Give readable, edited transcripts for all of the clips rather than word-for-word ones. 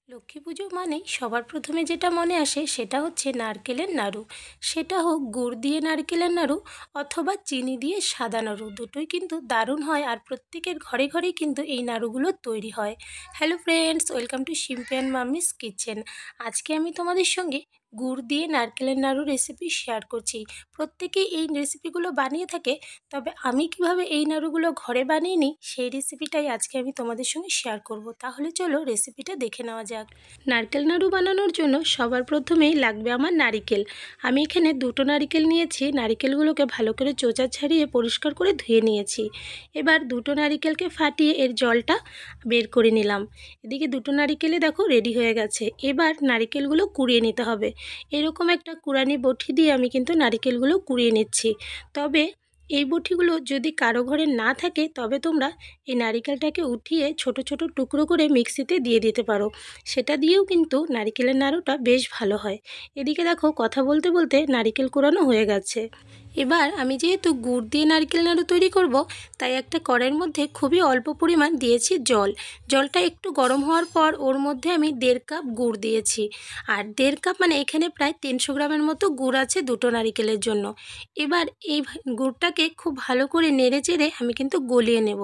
লক্ষ্মী পুজো মানেই সবার প্রথমে যেটা মনে আসে সেটা হচ্ছে নারকেলের নাড়ু। সেটা হোক গুড় দিয়ে নারকেলের নাড়ু অথবা চিনি দিয়ে সাদা নাড়ু, দুটোই কিন্তু দারুণ হয় আর প্রত্যেকের ঘরে ঘরেই কিন্তু এই নাড়ুগুলো তৈরি হয়। Hello friends, welcome to Shimpi and mummy's kitchen. আজকে আমি তোমাদের সঙ্গে গুড় দিয়ে নারকেলের নাড়ু রেসিপি শেয়ার করছি। প্রত্যেকেই এই রেসিপিগুলো বানিয়ে থাকে, তবে আমি কিভাবে এই নাড়ুগুলো ঘরে বানিয়ে নিই সেই রেসিপিটাই আজকে আমি তোমাদের সঙ্গে শেয়ার করব। তাহলে চলো রেসিপিটা দেখে নেওয়া যাক। নারকেল নাড়ু বানানোর জন্য সবার প্রথমেই লাগবে আমার নারিকেল। আমি এখানে দুটো নারিকেল নিয়েছি। নারিকেলগুলোকে ভালো করে চোচা ছাড়িয়ে পরিষ্কার করে ধুয়ে নিয়েছি। এবার দুটো নারিকেলকে ফাটিয়ে এর জলটা বের করে নিলাম। এদিকে দুটো নারিকেলে দেখো রেডি হয়ে গেছে। এবার নারিকেলগুলো কুড়িয়ে নিতে হবে। এরকম একটা কুড়ানি বটি দিয়ে আমি কিন্তু নারিকেলগুলো কুড়িয়ে নিচ্ছি। তবে এই বটিগুলো যদি কারো ঘরে না থাকে তবে তোমরা এই নারিকেলটাকে উঠিয়ে ছোট ছোট টুকরো করে মিক্সিতে দিয়ে দিতে পারো। সেটা দিয়েও কিন্তু নারিকেলের নাড়ুটা বেশ ভালো হয়। এদিকে দেখো কথা বলতে বলতে নারিকেল কোরানো হয়ে গেছে। এবার আমি যেহেতু গুড় দিয়ে নারকেল নাড়ু তৈরি করব, তাই একটা কড়াইয়ের মধ্যে খুবই অল্প পরিমাণ দিয়েছি জল। জলটা একটু গরম হওয়ার পর ওর মধ্যে আমি 1.5 কাপ গুড় দিয়েছি। আর 1.5 কাপ মানে এখানে প্রায় 300 গ্রামের মতো গুড় আছে দুটো নারিকেলের জন্য। এবার এই গুড়টাকে খুব ভালো করে নেড়ে চেড়ে আমি কিন্তু গলিয়ে নেব।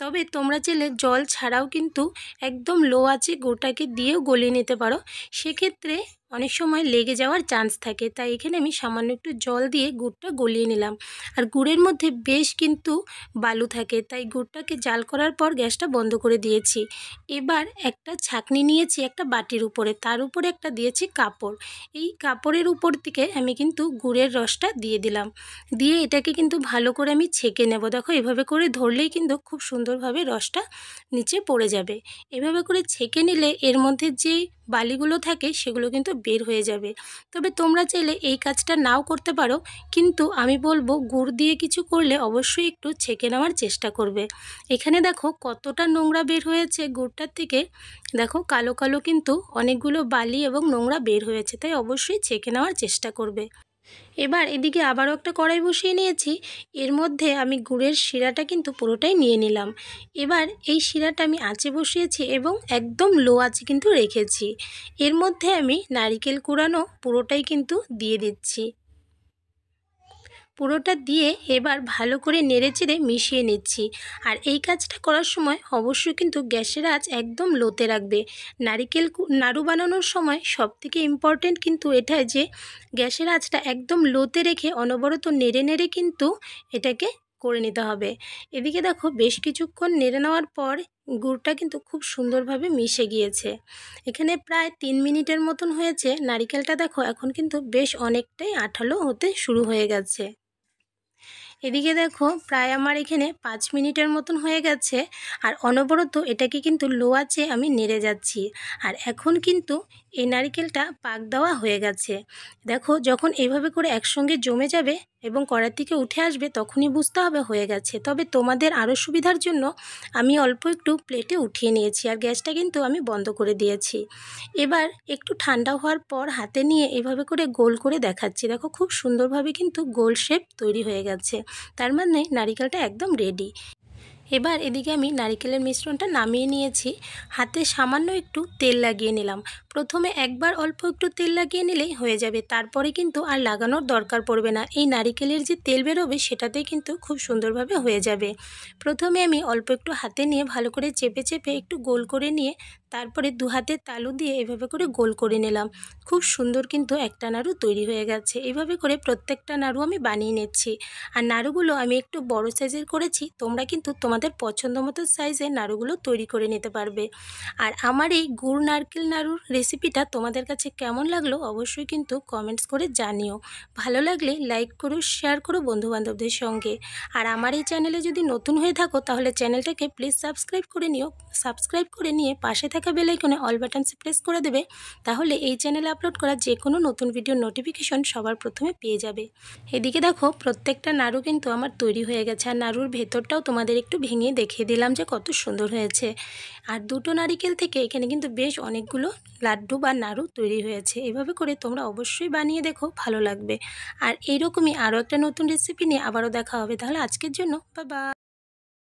তবে তোমরা চাইলে জল ছাড়াও কিন্তু একদম লো আঁচে গুড়টাকে দিয়েও গলিয়ে নিতে পারো। সেক্ষেত্রে অনেক সময় লেগে যাওয়ার চান্স থাকে, তাই এখানে আমি সামান্য একটু জল দিয়ে গুড়টা গলিয়ে নিলাম। আর গুড়ের মধ্যে বেশ কিন্তু বালু থাকে, তাই গুড়টাকে জাল করার পর গ্যাসটা বন্ধ করে দিয়েছি। এবার একটা ছাঁকনি নিয়েছি একটা বাটির উপরে, তার উপরে একটা দিয়েছি কাপড়। এই কাপড়ের উপর থেকে আমি কিন্তু গুড়ের রসটা দিয়ে দিলাম। দিয়ে এটাকে কিন্তু ভালো করে আমি ছেঁকে নেব। দেখো এভাবে করে ধরলেই কিন্তু খুব সুন্দরভাবে রসটা নিচে পড়ে যাবে। এভাবে করে ছেঁকে নিলে এর মধ্যে যে বালিগুলো থাকে সেগুলো কিন্তু বের হয়ে যাবে। তবে তোমরা চাইলে এই কাজটা নাও করতে পারো, কিন্তু আমি বলবো গুড় দিয়ে কিছু করলে অবশ্যই একটু ছেঁকে নেওয়ার চেষ্টা করবে। এখানে দেখো কতটা নোংরা বের হয়েছে গুড়টার থেকে। দেখো কালো কালো কিন্তু অনেকগুলো বালি এবং নোংরা বের হয়েছে, তাই অবশ্যই ছেঁকে নেওয়ার চেষ্টা করবে। এবার এদিকে আবারও একটা কড়াই বসিয়ে নিয়েছি। এর মধ্যে আমি গুড়ের শিরাটা কিন্তু পুরোটাই নিয়ে নিলাম। এবার এই শিরাটা আমি আঁচে বসিয়েছি এবং একদম লো আঁচে কিন্তু রেখেছি। এর মধ্যে আমি নারিকেল কুড়ানো পুরোটাই কিন্তু দিয়ে দিচ্ছি। পুরোটা দিয়ে এবার ভালো করে নেড়েচেড়ে মিশিয়ে নিচ্ছি। আর এই কাজটা করার সময় অবশ্যই কিন্তু গ্যাসের আঁচ একদম লোতে রাখবে। নারিকেল নাড়ু বানানোর সময় সবথেকে ইম্পর্টেন্ট কিন্তু এটাই যে গ্যাসের আঁচটা একদম লোতে রেখে অনবরত নেড়ে নেড়ে কিন্তু এটাকে করে নিতে হবে। এদিকে দেখো বেশ কিছুক্ষণ নেড়ে নেওয়ার পর গুড়টা কিন্তু খুব সুন্দরভাবে মিশে গিয়েছে। এখানে প্রায় 3 মিনিটের মতন হয়েছে। নারিকেলটা দেখো এখন কিন্তু বেশ অনেকটাই আঠালো হতে শুরু হয়ে গেছে। এদিকে দেখো প্রায় আমার এখানে 5 মিনিটের মতন হয়ে গেছে। আর অনবরত এটাকে কিন্তু লো আঁচে আমি নেড়ে যাচ্ছি। আর এখন কিন্তু এই নারকেলটা পাক দেওয়া হয়ে গেছে। দেখো যখন এইভাবে করে একসঙ্গে জমে যাবে এবং কড়াই থেকে উঠে আসবে তখনই বুঝতে হবে হয়ে গেছে। তবে তোমাদের আরও সুবিধার জন্য আমি অল্প একটু প্লেটে উঠিয়ে নিয়েছি আর গ্যাসটা কিন্তু আমি বন্ধ করে দিয়েছি। এবার একটু ঠান্ডা হওয়ার পর হাতে নিয়ে এভাবে করে গোল করে দেখাচ্ছি। দেখো খুব সুন্দরভাবে কিন্তু গোল শেপ তৈরি হয়ে গেছে। তার মানে নারিকেলটা একদম রেডি। এবার এদিকে আমি নারিকেলের মিশ্রণটা নামিয়ে নিয়েছি। হাতে সামান্য একটু তেল লাগিয়ে নিলাম। প্রথমে একবার অল্প একটু তেল লাগিয়ে নিলেই হয়ে যাবে, তারপরে কিন্তু আর লাগানোর দরকার পড়বে না। এই নারিকেলের যে তেল বেরোবে সেটাতেই কিন্তু খুব সুন্দরভাবে হয়ে যাবে। প্রথমে আমি অল্প একটু হাতে নিয়ে ভালো করে চেপে চেপে একটু গোল করে নিয়ে তারপরে দু হাতের তালু দিয়ে এভাবে করে গোল করে নিলাম। খুব সুন্দর কিন্তু একটা নাড়ু তৈরি হয়ে গেছে। এইভাবে করে প্রত্যেকটা নাড়ু আমি বানিয়ে নিচ্ছি। আর নাড়ুগুলো আমি একটু বড় সাইজের করেছি, তোমরা কিন্তু তোমাদের পছন্দ মতো সাইজের নাড়ুগুলো তৈরি করে নিতে পারবে। আর আমার এই গুড় নারকেল নাড়ুর রেসিপিটা তোমাদের কাছে কেমন লাগলো অবশ্যই কিন্তু কমেন্টস করে জানিও। ভালো লাগলে লাইক করো, শেয়ার করো বন্ধুবান্ধবদের সঙ্গে। আর আমার এই চ্যানেলে যদি নতুন হয়ে থাকো তাহলে চ্যানেলটাকে প্লিজ সাবস্ক্রাইব করে নিও। সাবস্ক্রাইব করে নিয়ে পাশে থাকা বেল আইকনে অল বাটনসে প্রেস করে দেবে, তাহলে এই চ্যানেলে আপলোড করা যে কোনো নতুন ভিডিওর নোটিফিকেশন সবার প্রথমে পেয়ে যাবে। এদিকে দেখো প্রত্যেকটা নাড়ু কিন্তু আমার তৈরি হয়ে গেছে। আর নাড়ুর ভেতরটাও তোমাদের একটু ভেঙে দেখিয়ে দিলাম যে কত সুন্দর হয়েছে। আর দুটো নারিকেল থেকে এখানে কিন্তু বেশ অনেকগুলো লাড্ডু বা নাড়ু তৈরি হয়েছে। এভাবে করে তোমরা অবশ্যই বানিয়ে দেখো, ভালো লাগবে। আর এইরকমই আরও একটা নতুন রেসিপি নিয়ে আবারও দেখা হবে। তাহলে আজকের জন্য বাই বাই।